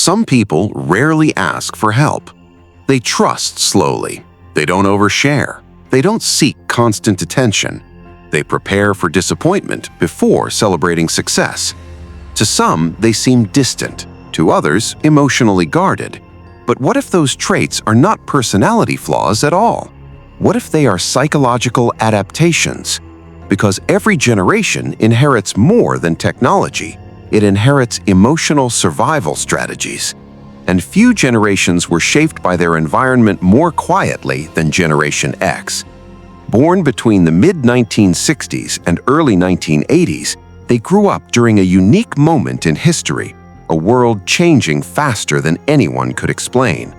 Some people rarely ask for help. They trust slowly. They don't overshare. They don't seek constant attention. They prepare for disappointment before celebrating success. To some, they seem distant. To others, emotionally guarded. But what if those traits are not personality flaws at all? What if they are psychological adaptations? Because every generation inherits more than technology. It inherits emotional survival strategies. And few generations were shaped by their environment more quietly than Generation X. Born between the mid-1960s and early 1980s, they grew up during a unique moment in history, a world changing faster than anyone could explain,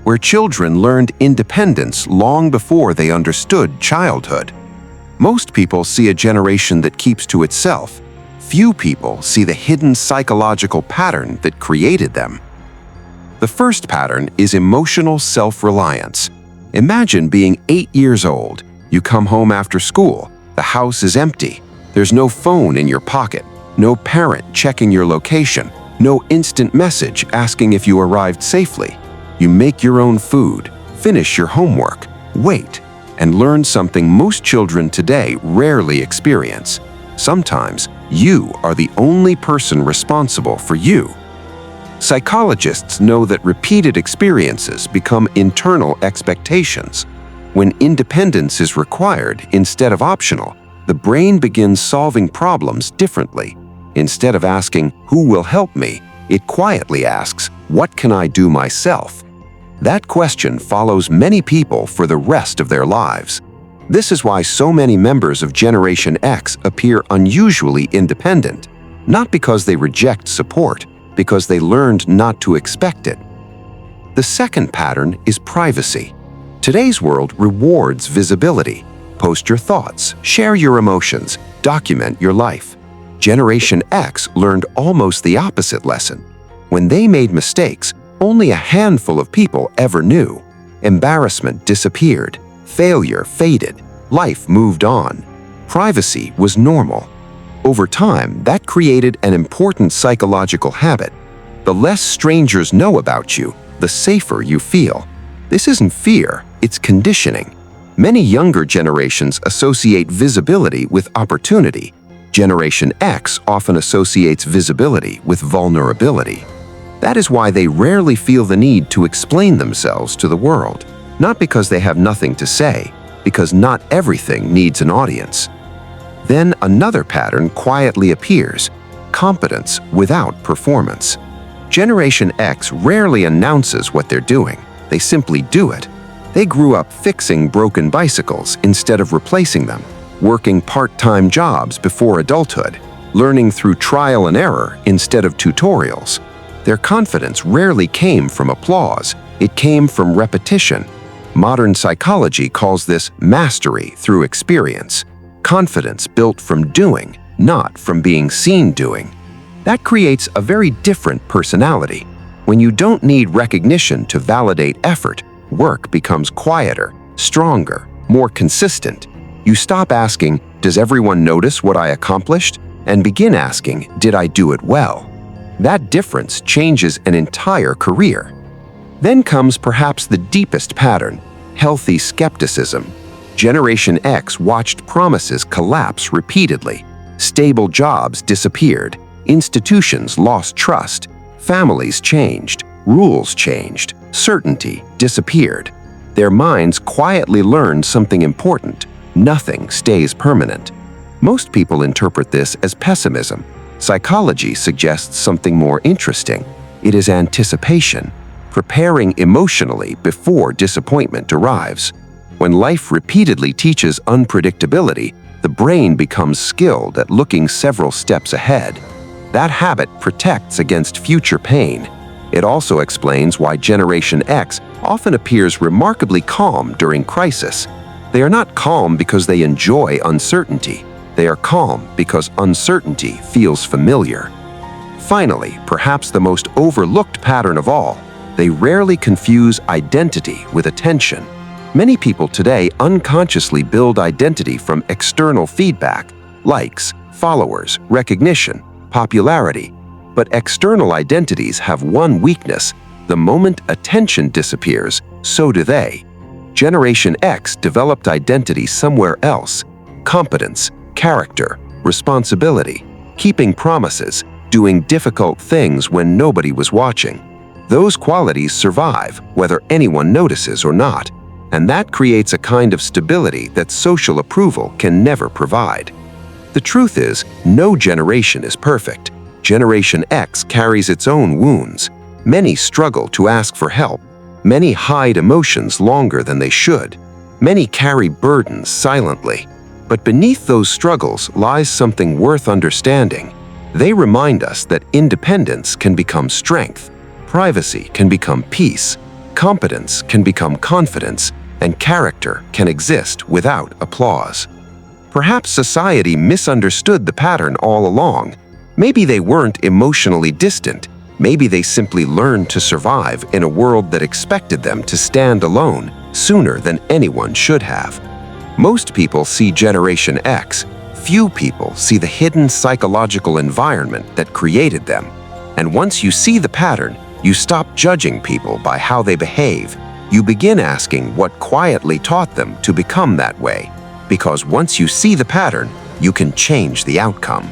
where children learned independence long before they understood childhood. Most people see a generation that keeps to itself. Few people see the hidden psychological pattern that created them. The first pattern is emotional self-reliance. Imagine being 8 years old. You come home after school. The house is empty. There's no phone in your pocket, no parent checking your location, no instant message asking if you arrived safely. You make your own food, finish your homework, wait, and learn something most children today rarely experience. Sometimes, you are the only person responsible for you. Psychologists know that repeated experiences become internal expectations. When independence is required instead of optional, the brain begins solving problems differently. Instead of asking, "Who will help me?" it quietly asks, "What can I do myself?" That question follows many people for the rest of their lives. This is why so many members of Generation X appear unusually independent, not because they reject support, because they learned not to expect it. The second pattern is privacy. Today's world rewards visibility. Post your thoughts, share your emotions, document your life. Generation X learned almost the opposite lesson. When they made mistakes, only a handful of people ever knew. Embarrassment disappeared, failure faded, life moved on. Privacy was normal. Over time, that created an important psychological habit. The less strangers know about you, the safer you feel. This isn't fear, it's conditioning. Many younger generations associate visibility with opportunity. Generation X often associates visibility with vulnerability. That is why they rarely feel the need to explain themselves to the world. Not because they have nothing to say, because not everything needs an audience. Then another pattern quietly appears: competence without performance. Generation X rarely announces what they're doing. They simply do it. They grew up fixing broken bicycles instead of replacing them, working part-time jobs before adulthood, learning through trial and error instead of tutorials. Their confidence rarely came from applause. It came from repetition. Modern psychology calls this mastery through experience. Confidence built from doing, not from being seen doing. That creates a very different personality. When you don't need recognition to validate effort, work becomes quieter, stronger, more consistent. You stop asking, "Does everyone notice what I accomplished?" and begin asking, "Did I do it well?" That difference changes an entire career. Then comes perhaps the deepest pattern: healthy skepticism. Generation X watched promises collapse repeatedly. Stable jobs disappeared. Institutions lost trust. Families changed. Rules changed. Certainty disappeared. Their minds quietly learned something important: nothing stays permanent. Most people interpret this as pessimism. Psychology suggests something more interesting. It is anticipation, preparing emotionally before disappointment arrives. When life repeatedly teaches unpredictability, the brain becomes skilled at looking several steps ahead. That habit protects against future pain. It also explains why Generation X often appears remarkably calm during crisis. They are not calm because they enjoy uncertainty. They are calm because uncertainty feels familiar. Finally, perhaps the most overlooked pattern of all, they rarely confuse identity with attention. Many people today unconsciously build identity from external feedback, likes, followers, recognition, popularity. But external identities have one weakness: the moment attention disappears, so do they. Generation X developed identity somewhere else: competence, character, responsibility, keeping promises, doing difficult things when nobody was watching. Those qualities survive whether anyone notices or not, and that creates a kind of stability that social approval can never provide. The truth is, no generation is perfect. Generation X carries its own wounds. Many struggle to ask for help. Many hide emotions longer than they should. Many carry burdens silently. But beneath those struggles lies something worth understanding. They remind us that independence can become strength, privacy can become peace, competence can become confidence, and character can exist without applause. Perhaps society misunderstood the pattern all along. Maybe they weren't emotionally distant. Maybe they simply learned to survive in a world that expected them to stand alone sooner than anyone should have. Most people see Generation X. Few people see the hidden psychological environment that created them. And once you see the pattern, you stop judging people by how they behave. You begin asking what quietly taught them to become that way. Because once you see the pattern, you can change the outcome.